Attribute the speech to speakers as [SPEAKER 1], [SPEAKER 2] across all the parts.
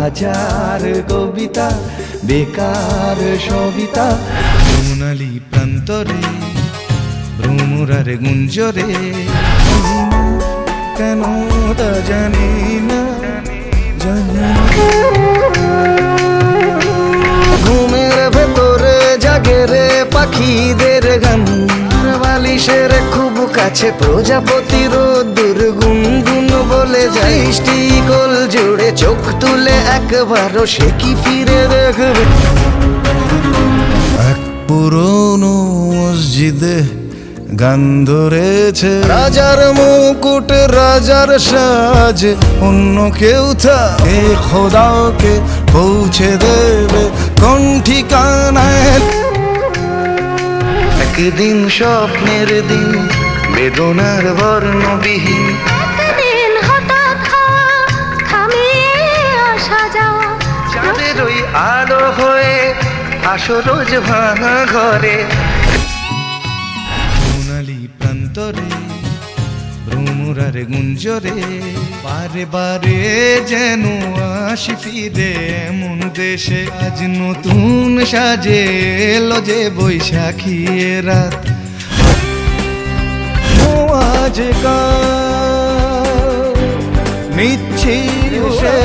[SPEAKER 1] হাজার কবিতা বেকার সবিতা, সোনালি প্রান্তরে ভ্রমরার গুঞ্জরে, কেন তা জানি না, ঘুমের ভেতরে জাগে রে পাখিদের গান, বালিশের খুব কাছে প্রজাপতির দূর গুনগুন বলে যায়, কোল জুড়ে চোখ তুলে একবারও সে কি ফিরে দেখবে। এক পুরনো মসজিদে গান ধরেছে, রাজার মুকুট রাজার সাজ, অন্য কেউ থাকে খোদাকে পৌঁছে দেবে কোন ঠিকানায়। একদিন স্বপ্নের দিন বেদনার বর্ণবিহীন,
[SPEAKER 2] একদিন হঠাৎ হওয়া থামিয়ে আসা যাওয়া,
[SPEAKER 1] চাঁদের ওই আলো হয়ে আসো রোজ ভাঙা ঘরে, সোনালি প্রান্তরে ভ্রমরার গুঞ্জরে, বারে বারে যেন আসি ফিরে এমন দেশে, আজ নতুন সাজে এলো যে বৈশাখী রাত, আজকাল নিচ্ছি সে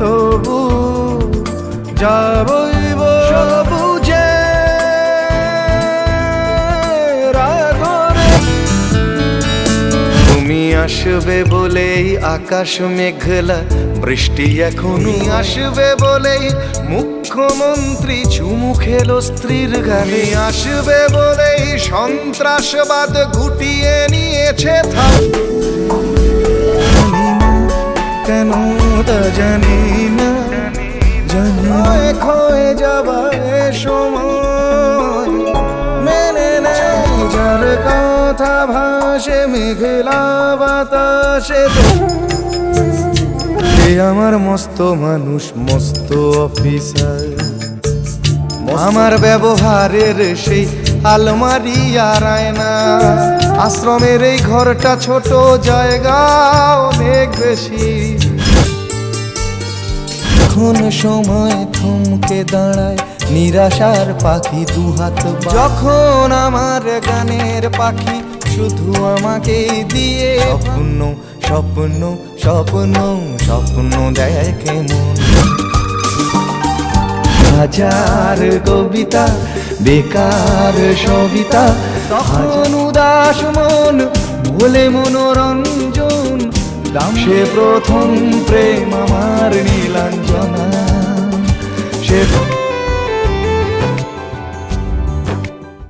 [SPEAKER 1] তবু যাবই সবুজে রাগরে। তুমি আসবে বলেই আকাশ মেঘলা, বৃষ্টি এখনই আসবে বলেই মুখ্যমন্ত্রী চুমু খেলো স্ত্রীর গালে, আসবে বলেই সন্ত্রাসবাদ গুটিয়ে নিয়েছে থাম, কেন তা জানি না, ক্ষয়ে যাবার সময় মেনে নেয় যার কথা ভাসে মেঘলা বাতাসে। আমার মস্ত মানুষ মস্ত অফিসার, আমার ব্যবহারের সেই আলমারি আর আয়না, আশ্রমের এই ঘরটা ছোট জায়গা অনেক বেশি, কোন সময় থমকে দাঁড়ায় নিরাশার পাখি দুহাত, যখন আমার গানের পাখি শুধু আমাকে দিয়ে স্বপ্ন স্বপ্ন স্বপ্ন স্বপ্ন দেখে মন। হাজার কবিতা বেকার সবিতা, তখন উদাস মন বলে মনোরঞ্জন, দাম সে প্রথম প্রেম আমার